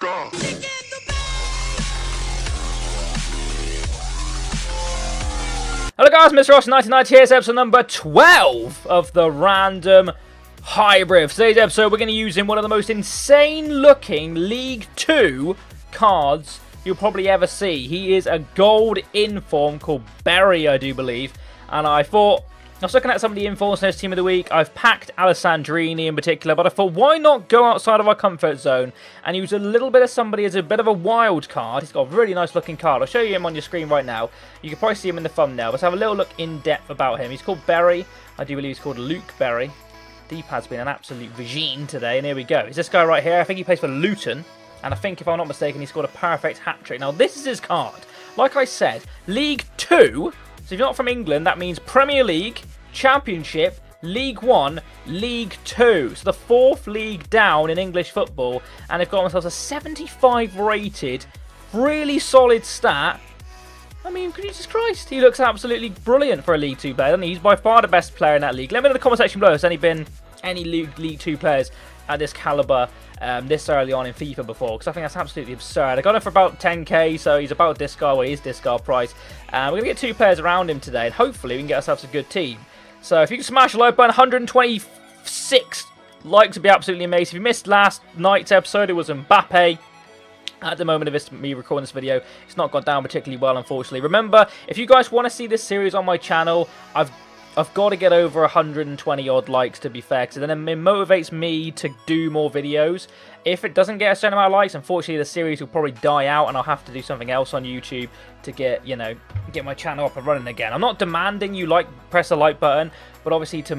go. Hello guys, Mr. Ross1990 here. It's episode number 12 of the Random Hybrid. For today's episode, we're going to be using one of the most insane looking League 2 cards you'll probably ever see. He is a gold inform called Berry, I do believe. And I was looking at some of the informs in this team of the week. I've packed Alessandrini in particular, but I thought, why not go outside of our comfort zone and use a little bit of somebody as a bit of a wild card. He's got a really nice looking card. I'll show you him on your screen right now. You can probably see him in the thumbnail. Let's have a little look in depth about him. He's called Berry. I do believe he's called Luke Berry. D-pad's been an absolute regime today, and here we go. It's this guy right here. I think he plays for Luton, and I think, if I'm not mistaken, he scored a perfect hat-trick. Now, this is his card. Like I said, League 2. So if you're not from England, that means Premier League, Championship, League 1, League 2. So the fourth league down in English football. And they've got themselves a 75 rated, really solid stat. I mean, Jesus Christ, he looks absolutely brilliant for a League 2 player, doesn't he? He's by far the best player in that league. Let me know in the comment section below if there's been any League 2 players at this caliber this early on in FIFA before, because I think that's absolutely absurd. I got him for about 10k, so he's about discard, well, he is discard price. We're going to get two players around him today, and hopefully we can get ourselves a good team. So if you can smash the like button, 126 likes would be absolutely amazing. If you missed last night's episode, it was Mbappe. At the moment of me recording this video, it's not gone down particularly well, unfortunately. Remember, if you guys want to see this series on my channel, I've got to get over 120 odd likes, to be fair, because then it motivates me to do more videos. If it doesn't get a certain amount of likes, unfortunately the series will probably die out and I'll have to do something else on YouTube to get, you know, get my channel up and running again. I'm not demanding you press the like button, but obviously to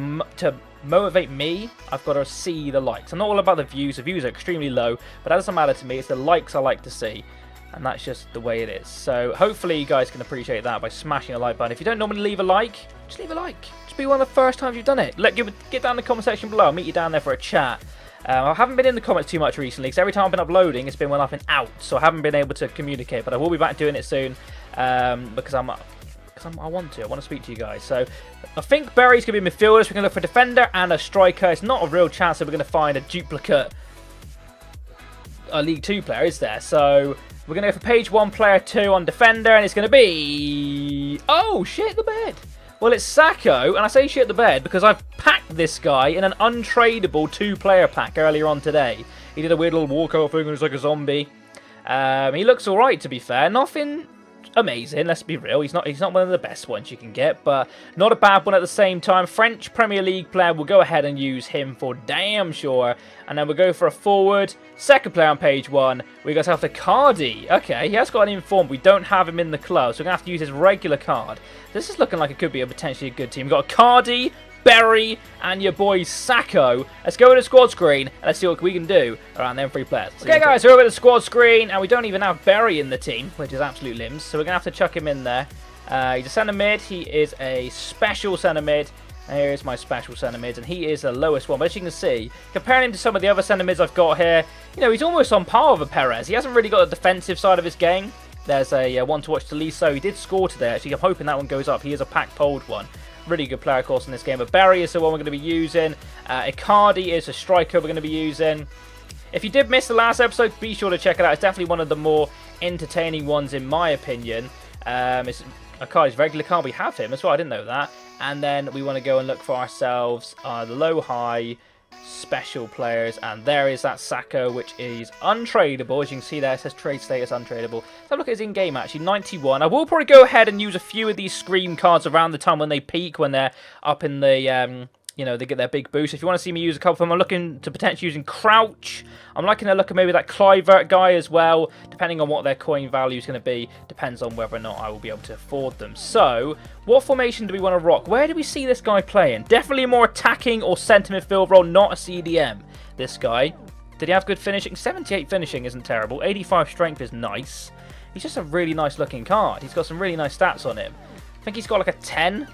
motivate me, I've got to see the likes. I'm not all about the views. The views are extremely low, but that doesn't matter to me. It's the likes I like to see. And that's just the way it is. So hopefully you guys can appreciate that by smashing a like button. If you don't normally leave a like, just leave a like. Just be one of the first times you've done it. Get down in the comment section below. I'll meet you down there for a chat. I haven't been in the comments too much recently, because every time I've been uploading, it's been when I've been out. So I haven't been able to communicate. But I will be back doing it soon, because I want to speak to you guys. So I think Berry's going to be midfielders. We're going to look for a defender and a striker. It's not a real chance that we're going to find a duplicate League 2 player, is there? So we're going to go for page 1, player 2 on defender, and it's going to be... Oh, shit the bed. Well, it's Sacco, and I say shit the bed because I've packed this guy in an untradeable 2-player pack earlier on today. He did a weird little walkout thing and he's like a zombie. He looks alright, to be fair. Nothing amazing, let's be real. He's not one of the best ones you can get, but not a bad one at the same time. French Premier League player, we'll go ahead and use him for damn sure. And then we'll go for a forward. Second player on page 1, we got ourselves Cardi. Okay, he has got an inform. We don't have him in the club, so we're going to have to use his regular card. This is looking like it could be a potentially good team. We've got Cardi, Berry, and your boy Sacco. Let's go to the squad screen, and let's see what we can do around them 3 players. Okay, guys, we're over at the squad screen, and we don't even have Berry in the team, which is absolute limbs, so we're going to have to chuck him in there. He's a centre mid. He is a special centre mid. And here is my special centre mid, and he is the lowest one. But as you can see, comparing him to some of the other centre mids I've got here, you know, he's almost on par with a Perez. He hasn't really got the defensive side of his game. There's a one to watch to Liso. He did score today, actually. I'm hoping that one goes up. He is a pack-pulled one. Really good player, of course, in this game. But Berry is the one we're going to be using. Icardi is a striker we're going to be using. If you did miss the last episode, be sure to check it out. It's definitely one of the more entertaining ones, in my opinion. It's Icardi's regular card. We have him as well. I didn't know that. And then we want to go and look for ourselves the low-high special players, and there is that Sacco, which is untradeable. As you can see there, it says trade status untradeable. Let's have a look at his in-game, actually. 91. I will probably go ahead and use a few of these scream cards around the time when they peak, when they're up in the you know, they get their big boost. If you want to see me use a couple of them, I'm looking to potentially using Crouch. I'm liking to look at maybe that Clivert guy as well, depending on what their coin value is going to be. Depends on whether or not I will be able to afford them. So, what formation do we want to rock? Where do we see this guy playing? Definitely a more attacking or centre midfield role, not a CDM. This guy. Did he have good finishing? 78 finishing isn't terrible. 85 strength is nice. He's just a really nice looking card. He's got some really nice stats on him. I think he's got like a 10.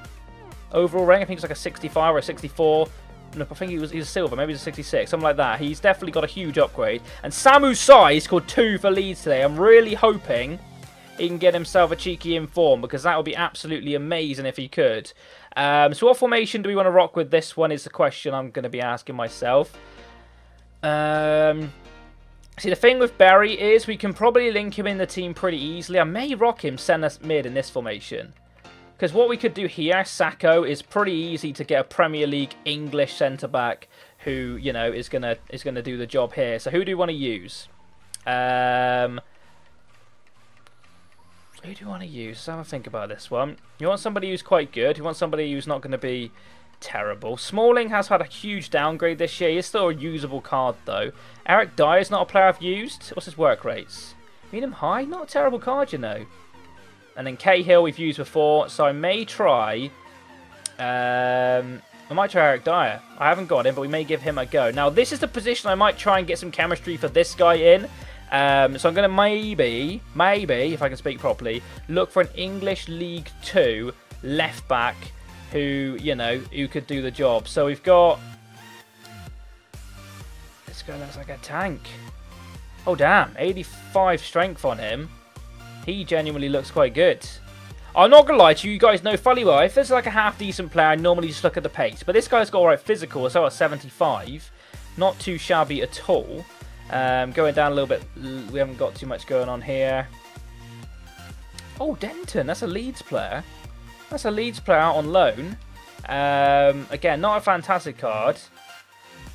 Overall rank, I think it's like a 65 or a 64. No, I think he's a silver, maybe he's a 66, something like that. He's definitely got a huge upgrade. And Samu Sai scored 2 for Leeds today. I'm really hoping he can get himself a cheeky inform, because that would be absolutely amazing if he could. So what formation do we want to rock with? This one is the question I'm going to be asking myself. See, the thing with Barry is we can probably link him in the team pretty easily. I may rock him centre mid in this formation. Because what we could do here, Sacco, is pretty easy to get a Premier League English centre-back who, you know, is gonna do the job here. So who do you want to use? Who do you want to use? Let's have a think about this one. You want somebody who's quite good. You want somebody who's not going to be terrible. Smalling has had a huge downgrade this year. He's still a usable card, though. Eric Dyer's not a player I've used. What's his work rates? Medium high? Not a terrible card, you know. And then Cahill we've used before, so I may try... I might try Eric Dyer. I haven't got him, but we may give him a go. Now, this is the position I might try and get some chemistry for this guy in. So I'm going to maybe, if I can speak properly, look for an English League 2 left-back who, you know, who could do the job. So we've got... This guy looks like a tank. Oh, damn. 85 strength on him. He genuinely looks quite good. I'm not going to lie to you, you guys know fully well, if there's like a half-decent player, I normally just look at the pace. But this guy's got alright physical, so at 75. Not too shabby at all. Going down a little bit, we haven't got too much going on here. Oh, Denton, that's a Leeds player. That's a Leeds player out on loan. Again, not a fantastic card.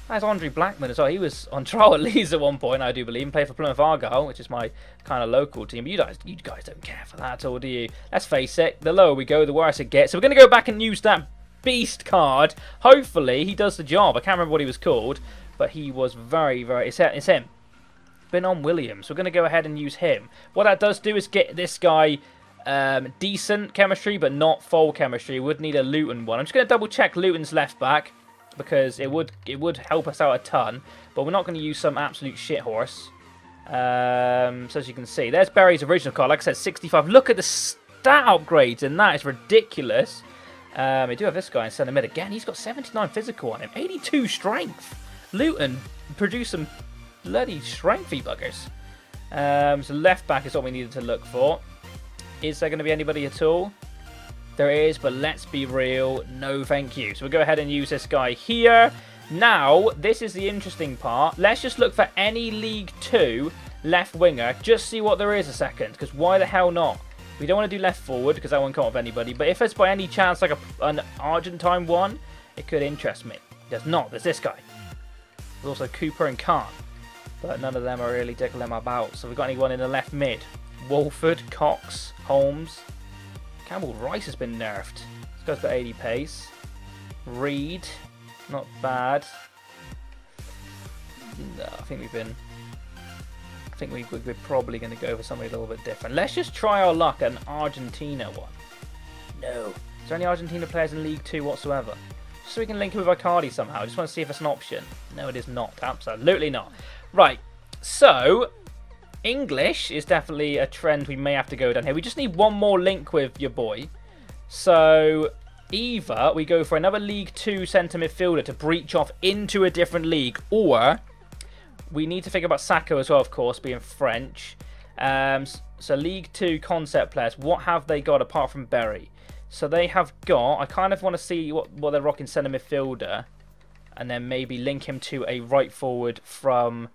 That's Andre Blackman as well. He was on trial at Leeds at one point, I do believe, and played for Plymouth Argyle, which is my kind of local team. But you guys don't care for that at all, do you? Let's face it, the lower we go, the worse it gets. So we're going to go back and use that beast card. Hopefully, he does the job. I can't remember what he was called, but he was very, very... It's him. Ben Williams. We're going to go ahead and use him. What that does do is get this guy decent chemistry, but not full chemistry. We would need a Luton one. I'm just going to double check Luton's left back, because it would help us out a ton, but we're not going to use some absolute shit horse. So as you can see, there's Barry's original card. Like I said, 65. Look at the stat upgrades, and that is ridiculous. We do have this guy in centre mid again. He's got 79 physical on him, 82 strength. Luton produced some bloody strengthy buggers. So left back is what we needed to look for. Is there going to be anybody at all? There is, but let's be real, no thank you. So we'll go ahead and use this guy here. Now, this is the interesting part. Let's just look for any League 2 left winger. Just see what there is a second, because why the hell not? We don't want to do left forward, because that won't come off anybody. But if it's by any chance like an Argentine one, it could interest me. There's not. There's this guy. There's also Cooper and Khan. But none of them are really tickling my about. So we've got anyone in the left mid. Wolford, Cox, Holmes. Campbell Rice has been nerfed. This guy's got 80 pace. Reed, not bad. No, I think we're probably going to go for something a little bit different. Let's just try our luck at an Argentina one. No. Is there any Argentina players in League 2 whatsoever? Just so we can link it with Icardi somehow. I just want to see if it's an option. No, it is not. Absolutely not. Right. So... English is definitely a trend we may have to go down here. We just need one more link with your boy. So, either we go for another League 2 centre midfielder to breach off into a different league, or we need to think about Sacco as well, of course, being French. So, League 2 concept players, what have they got apart from Berry? So, they have got, I kind of want to see what they're rocking centre midfielder, and then maybe link him to a right forward from...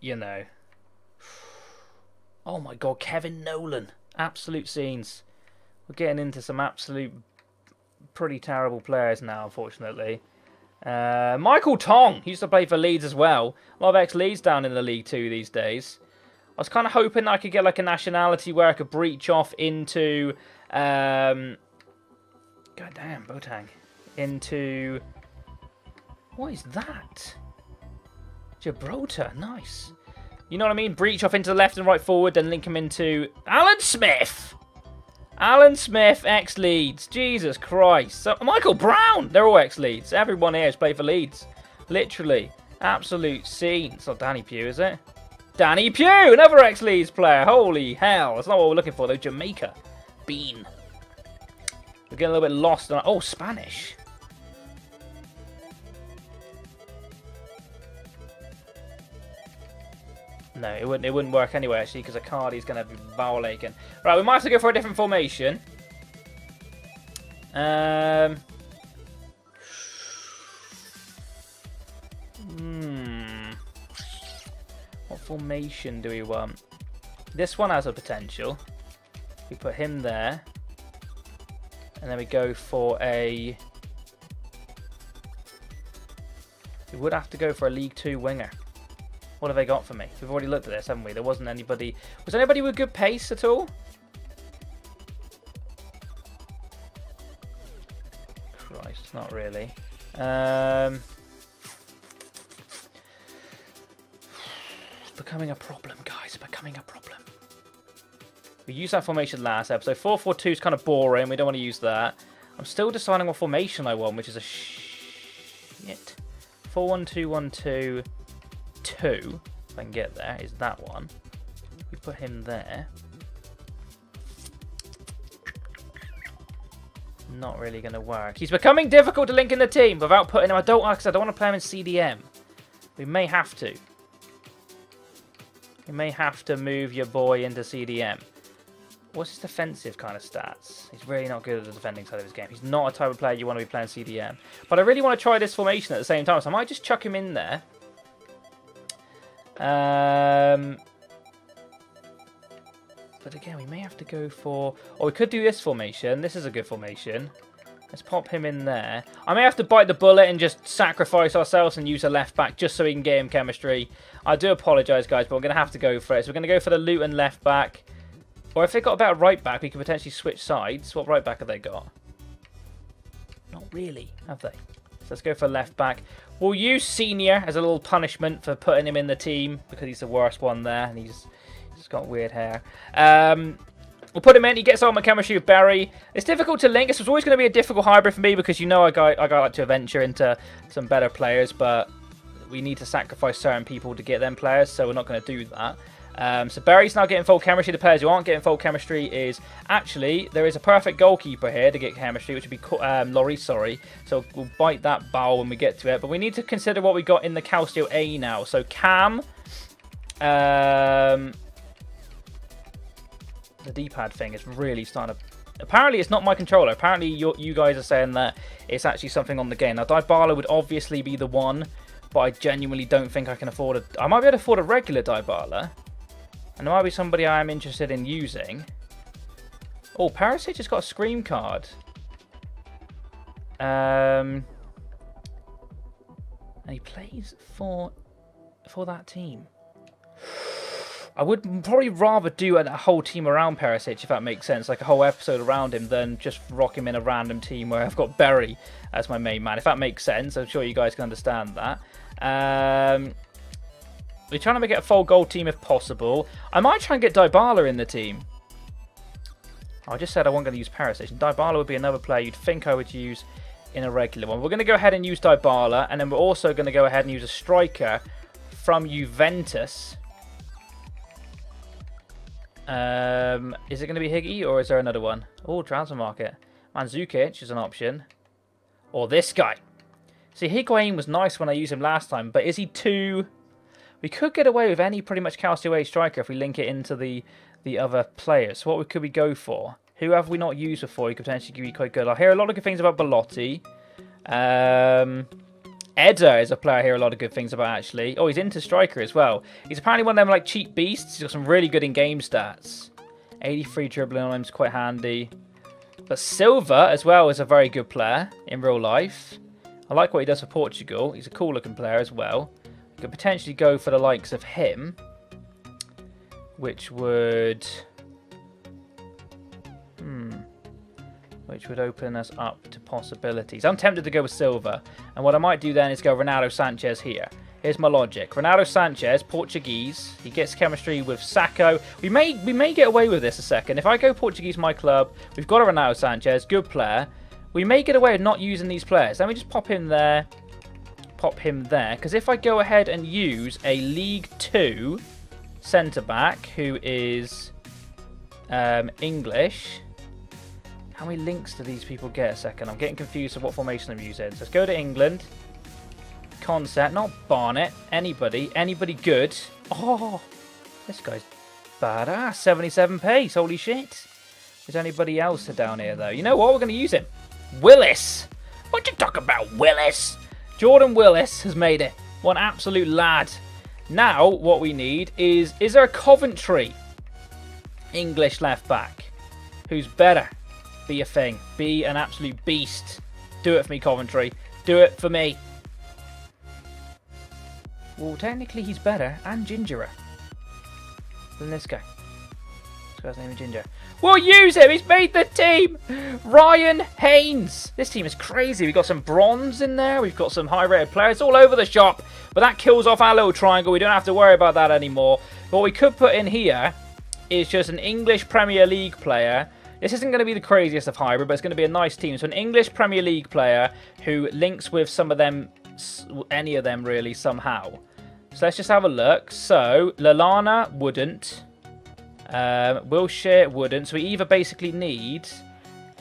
you know. Oh my god, Kevin Nolan. Absolute scenes. We're getting into some absolute pretty terrible players now, unfortunately. Michael Tong. He used to play for Leeds as well. A lot of ex-Leeds down in the League 2 these days. I was kind of hoping I could get like a nationality where I could breach off into... God damn, Boateng. Into... What is that? Gibraltar, nice. You know what I mean? Breach off into the left and right forward, then link him into Alan Smith. Alan Smith, ex-Leeds. Jesus Christ. So, Michael Brown. They're all ex-Leeds. Everyone here has played for Leeds. Literally. Absolute scene. It's not Danny Pugh, is it? Danny Pugh, another ex-Leeds player. Holy hell. That's not what we're looking for, though. Jamaica. Bean. We're getting a little bit lost. Oh, Spanish. No, it wouldn't work anyway, actually, because Icardi's going to be vowel-aching. Right, we might have to go for a different formation. What formation do we want? This one has a potential. We put him there. And then we go for a... We would have to go for a League 2 winger. What have they got for me? We've already looked at this, haven't we? There wasn't anybody... Was there anybody with good pace at all? Christ, not really. It's becoming a problem, guys. Becoming a problem. We used that formation last episode. 4-4-2 is kind of boring. We don't want to use that. I'm still deciding what formation I want, which is a shit. 4-1-2-1-2-2. If I can get there, is that one. We put him there. Not really going to work. He's becoming difficult to link in the team without putting him. I don't want to play him in CDM. We may have to. You may have to move your boy into CDM. What's his defensive kind of stats? He's really not good at the defending side of his game. He's not a type of player you want to be playing CDM. But I really want to try this formation at the same time, so I might just chuck him in there. But again, we may have to go for... Or we could do this formation. This is a good formation. Let's pop him in there. I may have to bite the bullet and just sacrifice ourselves and use a left back just so we can get him chemistry. I do apologise, guys, but we're going to have to go for it. So we're going to go for the Luton left back. Or if they got a better right back, we could potentially switch sides. What right back have they got? Not really, have they? So let's go for left back. We'll use Senior as a little punishment for putting him in the team because he's the worst one there and he's got weird hair. We'll put him in. He gets on my chemistry with Barry. It's difficult to link. This was always going to be a difficult hybrid for me because you know I like to venture into some better players, but we need to sacrifice certain people to get them players, so we're not going to do that. So Barry's now getting full chemistry. The players who aren't getting full chemistry is actually there is a perfect goalkeeper here to get chemistry, which would be Laurie. Sorry, so we'll bite that bow when we get to it. But we need to consider what we got in the Calcio A now. So Cam, the D-pad thing is really starting to... Apparently, it's not my controller. Apparently, you guys are saying that it's actually something on the game. Now, Dybala would obviously be the one, but I genuinely don't think I can afford a... I might be able to afford a regular Dybala. And there might be somebody I am interested in using. Oh, Perisic has got a Scream card. And he plays for that team. I would probably rather do a whole team around Perisic, if that makes sense, like a whole episode around him, than just rock him in a random team where I've got Berry as my main man. If that makes sense, I'm sure you guys can understand that. We're trying to make it a full goal team if possible. I might try and get Dybala in the team. I just said I wasn't going to use Perisic. And Dybala would be another player you'd think I would use in a regular one. We're going to go ahead and use Dybala, and then we're also going to go ahead and use a striker from Juventus. Is it going to be Higgy or is there another one? Oh, transfer market. Mandzukic is an option. Or this guy. See, Higuain was nice when I used him last time, but is he too... We could get away with any pretty much Calcio A striker if we link it into the other players. So what could we go for? Who have we not used before? He could potentially be quite good. I hear a lot of good things about Belotti. Eder is a player I hear a lot of good things about, actually. Oh, he's into striker as well. He's apparently one of them like cheap beasts. He's got some really good in-game stats. 83 dribbling on him is quite handy. But Silva as well is a very good player in real life. I like what he does for Portugal. He's a cool looking player as well. We could potentially go for the likes of him, which would open us up to possibilities. I'm tempted to go with Silva, and what I might do then is go Ronaldo Sanchez here. Here's my logic. Ronaldo Sanchez, Portuguese. He gets chemistry with Sacco. We may get away with this a second. If I go Portuguese, my club, we've got a Ronaldo Sanchez, good player. We may get away with not using these players. Let me just pop him there. Pop him there. Because if I go ahead and use a League 2 centre-back who is English... How many links do these people get? A second. I'm getting confused with what formation I'm using. So let's go to England. Concept, not Barnett. Anybody good. Oh, this guy's badass. 77 pace. Holy shit. Is anybody else down here, though? You know what? We're going to use him. Willis. What you talk about, Willis? Jordan Willis has made it. What an absolute lad. Now, what we need is there a Coventry English left back who's better? Be a thing. Be an absolute beast. Do it for me, Coventry. Do it for me. Well, technically he's better and gingerer than this guy. This guy's name is Ginger. We'll use him. He's made the team. Ryan Haynes. This team is crazy. We've got some bronze in there. We've got some high-rated players all over the shop. But that kills off our little triangle. We don't have to worry about that anymore. What we could put in here is just an English Premier League player. This isn't going to be the craziest of hybrid, but it's going to be a nice team. So an English Premier League player who links with some of them, any of them really, somehow. So let's just have a look. So Lalana wouldn't. Wilshire wouldn't. So we either basically need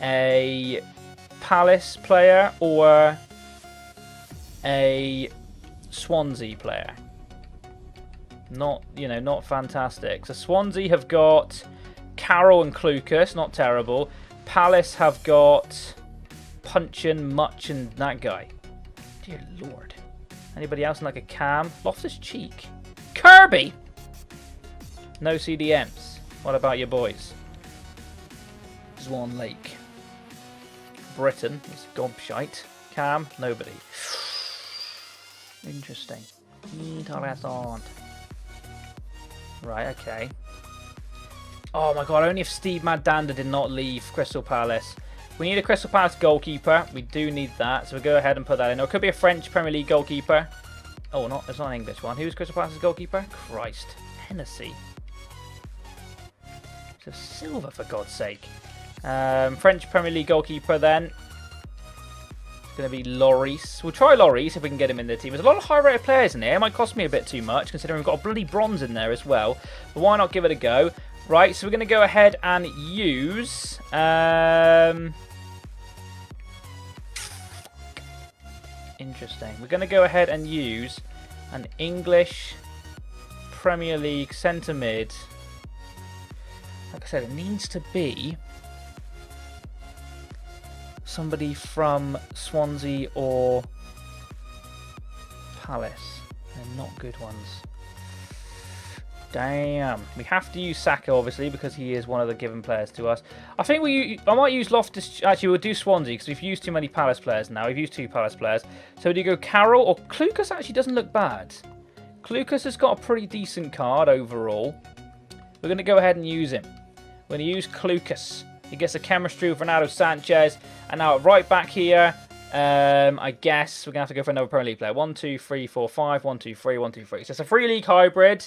a Palace player or a Swansea player. Not, you know, not fantastic. So Swansea have got Carroll and Clucas, not terrible. Palace have got Punchin, Much, and that guy. Dear Lord. Anybody else in like a Cam? Loftus-Cheek. Kirby! No CDMs. What about your boys? Swan Lake. Britain is gobshite. Cam? Nobody. Interesting. Interessant. Right, okay. Oh my god, only if Steve Madanda did not leave Crystal Palace. We need a Crystal Palace goalkeeper. We do need that, so we'll go ahead and put that in. Or it could be a French Premier League goalkeeper. Oh, it's not an English one. Who's Crystal Palace's goalkeeper? Christ. Hennessy. It's a silver, for God's sake. French Premier League goalkeeper then. It's going to be Lloris. We'll try Lloris if we can get him in the team. There's a lot of high-rated players in here. It might cost me a bit too much, considering we've got a bloody bronze in there as well. But why not give it a go? Right, so we're going to go ahead and use... Interesting. We're going to go ahead and use an English Premier League centre mid. Like I said, it needs to be somebody from Swansea or Palace. They're not good ones. Damn. We have to use Saka, obviously, because he is one of the given players to us. I think I might use Loftus... Actually, we'll do Swansea, because we've used too many Palace players now. We've used 2 Palace players. So do you go Carroll or... Clucas actually doesn't look bad. Clucas has got a pretty decent card overall. We're going to go ahead and use him. We're going to use Clucas. He gets a chemistry with Ronaldo Sanchez. And now right back here, I guess we're going to have to go for another Premier League player. 1, 2, 3, 4, 5. 1, 2, 3, 1, 2, 3. So it's a 3-league hybrid.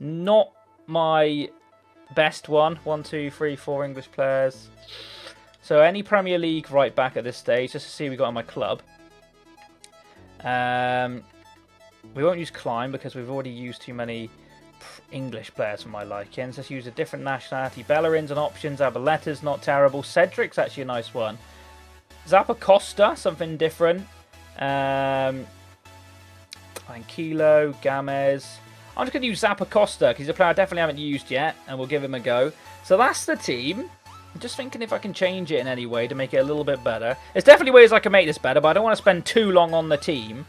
Not my best one. 1, 2, 3, 4 English players. So any Premier League right back at this stage, just to see what we got on my club. We won't use Klein because we've already used too many English players for my liking. So let's use a different nationality. Bellerin's an option. Zabaleta's not terrible. Cedric's actually a nice one. Zappacosta, something different. Tranquilo, Gamez. I'm just going to use Zappacosta because he's a player I definitely haven't used yet, and we'll give him a go. So that's the team. I'm just thinking if I can change it in any way to make it a little bit better. There's definitely ways I can make this better, but I don't want to spend too long on the team.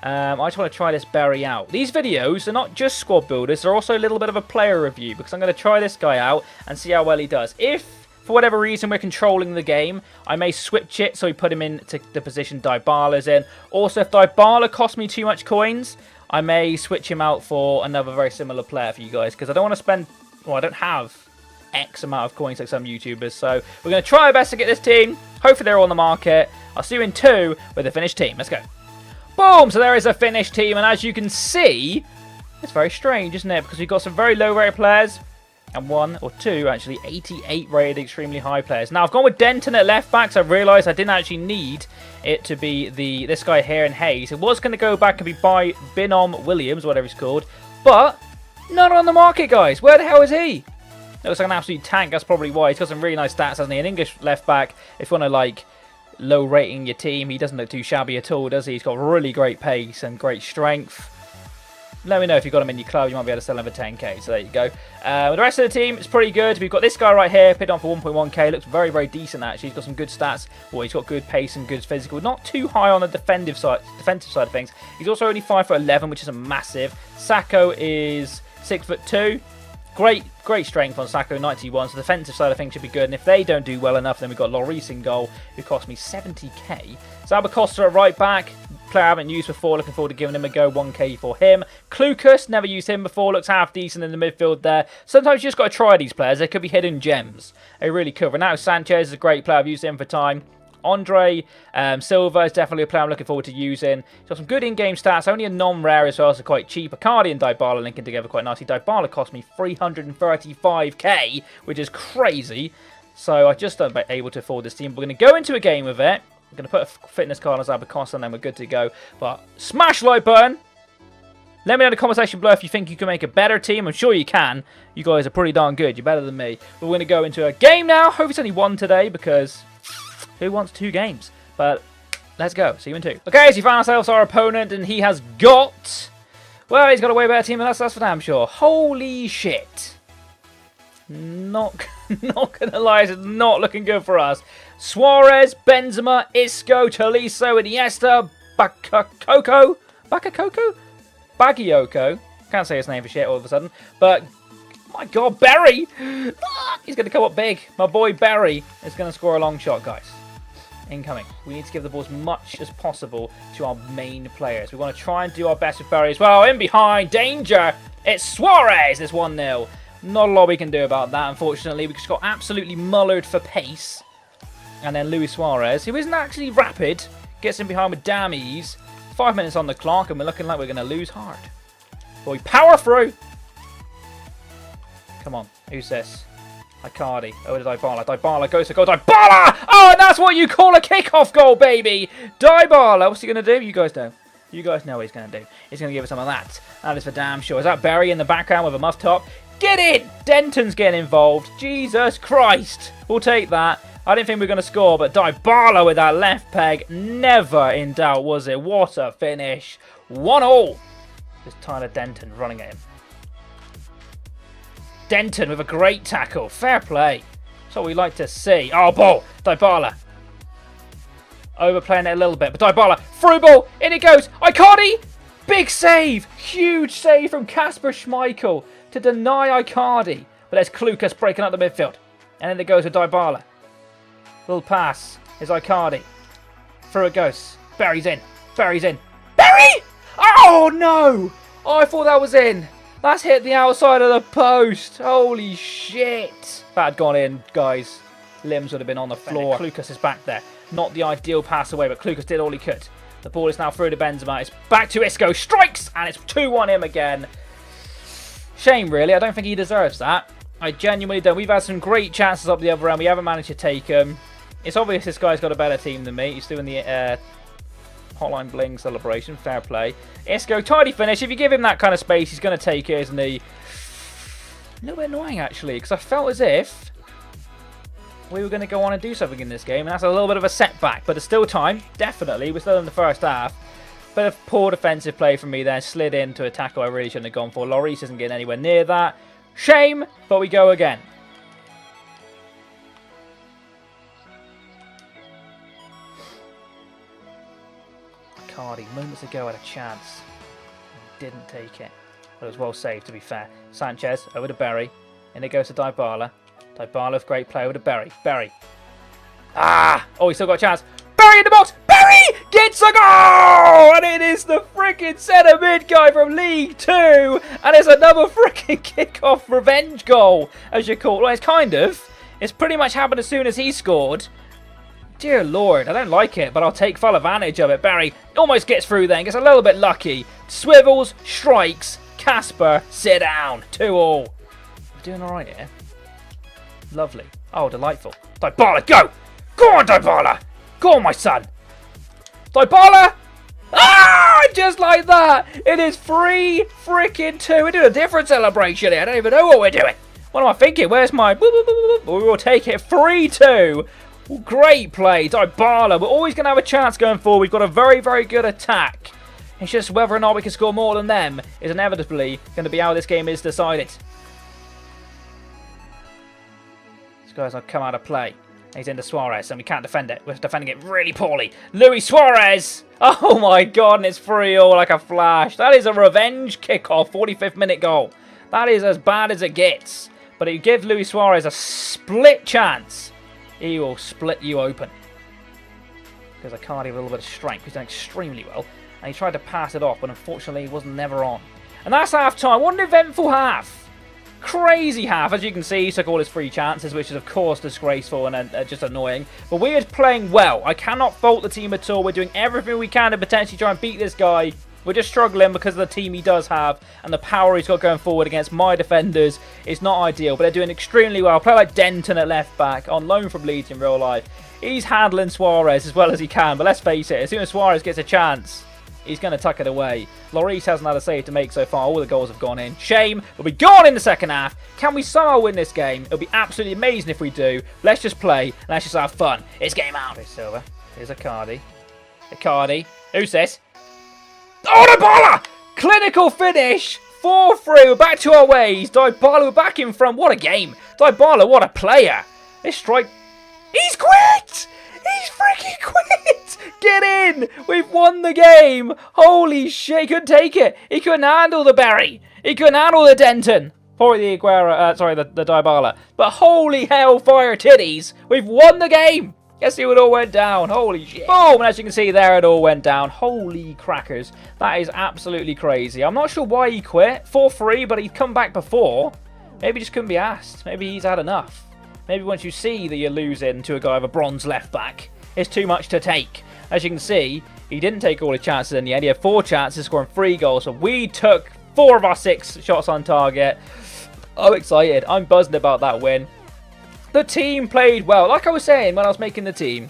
I just want to try this berry out. These videos are not just squad builders, they're also a little bit of a player review, because I'm going to try this guy out and see how well he does. If, for whatever reason, we're controlling the game, I may switch it so we put him into the position Dybala's in. Also, if Dybala costs me too much coins, I may switch him out for another very similar player for you guys, because I don't want to spend... Well, I don't have X amount of coins like some YouTubers, so we're going to try our best to get this team. Hopefully they're all on the market. I'll see you in 2 with a finished team. Let's go. Boom! So there is a finished team, and as you can see, it's very strange, isn't it? Because we've got some very low-rated players, and 1 or 2, actually, 88 rated extremely high players. Now, I've gone with Denton at left back, so I've realised I didn't actually need it to be this guy here in Hayes. It was going to go back and be by Binom Williams, whatever he's called, but not on the market, guys. Where the hell is he? Looks like an absolute tank. That's probably why. He's got some really nice stats, hasn't he? An English left back, if you want to, like, low rating your team, he doesn't look too shabby at all, does he? He's got really great pace and great strength. let me know if you've got him in your club. You might be able to sell him for 10k. So there you go. With the rest of the team, it's pretty good. We've got this guy right here, picked on for 1.1k. Looks very, very decent, actually. He's got some good stats. Well, he's got good pace and good physical. Not too high on the defensive side of things. He's also only 5'11", which is a massive. Sacco is 6'2". Great strength on Sacco, 91. So the defensive side of things should be good. And if they don't do well enough, then we've got Lloris in goal, who cost me 70k. Zalba Costa at right back. Player I haven't used before. Looking forward to giving him a go. 1k for him. Klukas, never used him before. Looks half decent in the midfield there. Sometimes you just got to try these players. They could be hidden gems. They really could. Renato Sanchez is a great player. I've used him for time. Andre Silva is definitely a player I'm looking forward to using. He's got some good in-game stats. Only a non-rare as well, so quite cheap. Icardi and Dybala linking together quite nicely. Dybala cost me 335k, which is crazy. So I just don't able to afford this team. We're going to go into a game with it. We're going to put a fitness card on Zabacosta and then we're good to go. But smash like button. Let me know in the comment section below if you think you can make a better team. I'm sure you can. You guys are pretty darn good. You're better than me. But we're going to go into a game now. Hope it's only one today because who wants 2 games? But let's go. See you in 2. Okay, so we found ourselves our opponent and he has got... Well, he's got a way better team than us, that's for damn sure. Holy shit. Not gonna lie, it's not looking good for us. Suarez, Benzema, Isco, Tolisso, Iniesta, Bakayoko? Can't say his name for shit all of a sudden. But, my God, Barry! He's going to come up big. My boy Barry is going to score a long shot, guys. Incoming. We need to give the ball as much as possible to our main players. We want to try and do our best with Barry as well. In behind, danger! It's Suarez! It's 1-0. Not a lot we can do about that, unfortunately. We just got absolutely mullered for pace. And then Luis Suarez, who isn't actually rapid, gets in behind with damn ease. 5 minutes on the clock, and we're looking like we're going to lose hard. But we power through. Come on, who's this? Icardi, over to Dybala. Dybala goes to goal. Dybala! Oh, and that's what you call a kickoff goal, baby! Dybala, what's he going to do? You guys know. You guys know what he's going to do. He's going to give us some of that. That is for damn sure. Is that Barry in the background with a muff top? Get it! Denton's getting involved. Jesus Christ. We'll take that. I didn't think we were going to score, but Dybala with that left peg. Never in doubt, was it? What a finish. 1-1. Just Tyler Denton running at him. Denton with a great tackle. Fair play. That's what we like to see. Oh, ball. Dybala. Overplaying it a little bit, but Dybala. Through ball. In it goes. Icardi. Big save. Huge save from Kasper Schmeichel to deny Icardi. But there's Klukas breaking up the midfield. And then it goes to Dybala. Little pass. Is Icardi. Through it goes. Barry's in. Barry's in. Barry! Oh, no. Oh, I thought that was in. That's hit the outside of the post. Holy shit. If that had gone in, guys, limbs would have been on the floor. Klukas is back there. Not the ideal pass away, but Klukas did all he could. The ball is now through to Benzema. It's back to Isco. Strikes! And it's 2-1 him again. Shame, really. I don't think he deserves that. I genuinely don't. We've had some great chances up the other end. We haven't managed to take them. It's obvious this guy's got a better team than me. He's doing the Hotline Bling celebration. Fair play. Isco, tidy finish. If you give him that kind of space, he's going to take it, isn't he? A little bit annoying, actually, because I felt as if we were going to go on and do something in this game, and that's a little bit of a setback. But there's still time, definitely. We're still in the first half. Bit of poor defensive play from me there. Slid into a tackle I really shouldn't have gone for. Lloris isn't getting anywhere near that. Shame, but we go again. Icardi, moments ago, had a chance. Didn't take it. But it was well saved, to be fair. Sanchez, over to Barry. And it goes to Dybala. Dybala, great play, over to Barry. Barry. Ah! Oh, he's still got a chance. Barry in the box! Barry gets a goal! And it is the freaking centre mid guy from League 2. And it's another freaking kick-off revenge goal, as you call it. Well, it's kind of. It's pretty much happened as soon as he scored. Dear Lord, I don't like it, but I'll take full advantage of it. Barry almost gets through then, gets a little bit lucky. Swivels, strikes, Kasper, sit down. 2-2. Doing alright here. Lovely. Oh, delightful. Dybala, go! Go on, Dybala! Go on, my son! Dybala! Ah! Just like that! It is 3-2. We're doing a different celebration here. I don't even know what we're doing. What am I thinking? Where's my... We will take it 3-2. Great play, Dybala. We're always going to have a chance going forward. We've got a very, very good attack. It's just whether or not we can score more than them is inevitably going to be how this game is decided. This guy's not come out of play. He's into Suarez, and we can't defend it. We're defending it really poorly. Luis Suarez! Oh my god, and it's 3-0 like a flash. That is a revenge kickoff, 45th minute goal. That is as bad as it gets. But if you give Luis Suarez a split chance, he will split you open. Because I can't have a little bit of strength. He's done extremely well. And he tried to pass it off, but unfortunately he was never on. And that's half-time. What an eventful half. Crazy half. As you can see, he took all his free chances, which is, of course, disgraceful and just annoying. But we are playing well. I cannot fault the team at all. We're doing everything we can to potentially try and beat this guy. We're just struggling because of the team he does have, and the power he's got going forward against my defenders is not ideal. But they're doing extremely well. Play like Denton at left back, on loan from Leeds in real life. He's handling Suarez as well as he can. But let's face it, as soon as Suarez gets a chance, he's going to tuck it away. Lloris hasn't had a save to make so far. All the goals have gone in. Shame. We'll be gone in the second half. Can we somehow win this game? It'll be absolutely amazing if we do. Let's just play. And let's just have fun. It's game out. Here's Silva. Here's Icardi. Icardi. Who's this? Oh, Dybala! Clinical finish. 4-3. We're back to our ways. Dybala, we're back in front. What a game. Dybala, what a player. This strike... He's quit! He's freaking quit! Get in! We've won the game! Holy shit, he couldn't take it! He couldn't handle the Berry! He couldn't handle the Denton! Probably the the Dybala. But holy hellfire titties! We've won the game! Guess who it all went down? Holy shit. Boom! And as you can see there, it all went down. Holy crackers. That is absolutely crazy. I'm not sure why he quit. 4-3, but he'd come back before. Maybe he just couldn't be asked. Maybe he's had enough. Maybe once you see that you're losing to a guy with a bronze left back, it's too much to take. As you can see, he didn't take all his chances in the end. He had 4 chances, scoring 3 goals. So we took 4 of our 6 shots on target. I'm excited. I'm buzzing about that win. The team played well. Like I was saying when I was making the team,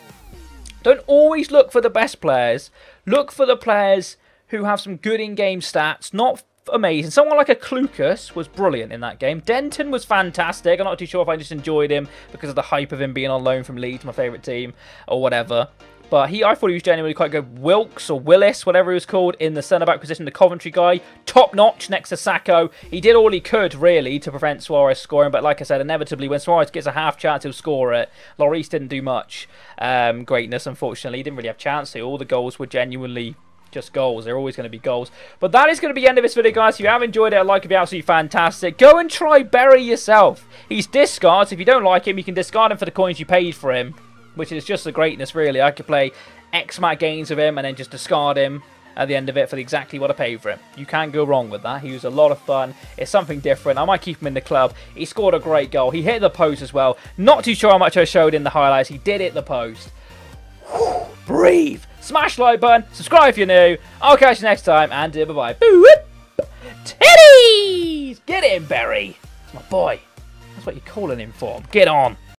don't always look for the best players. Look for the players who have some good in-game stats, not amazing. Someone like a Klukas was brilliant in that game. Denton was fantastic. I'm not too sure if I just enjoyed him because of the hype of him being on loan from Leeds, my favourite team, or whatever. But I thought he was genuinely quite good. Wilkes or Willis, whatever he was called, in the centre-back position, the Coventry guy. Top-notch next to Sacco. He did all he could, really, to prevent Suarez scoring. But like I said, inevitably, when Suarez gets a half chance, he'll score it. Lloris didn't do much greatness, unfortunately. He didn't really have a chance to. All the goals were genuinely just goals. They're always going to be goals. But that is going to be the end of this video, guys. If you have enjoyed it, a like would be absolutely fantastic. Go and try Berry yourself. He's discards. If you don't like him, you can discard him for the coins you paid for him, which is just the greatness, really. I could play X amount of games of him and then just discard him at the end of it for exactly what I paid for him. You can't go wrong with that. He was a lot of fun. It's something different. I might keep him in the club. He scored a great goal. He hit the post as well. Not too sure how much I showed in the highlights. He did hit the post. Whew, breathe. Smash the like button. Subscribe if you're new. I'll catch you next time. And bye-bye. Titties! Get in, Berry. It's my boy. That's what you're calling him for. Get on.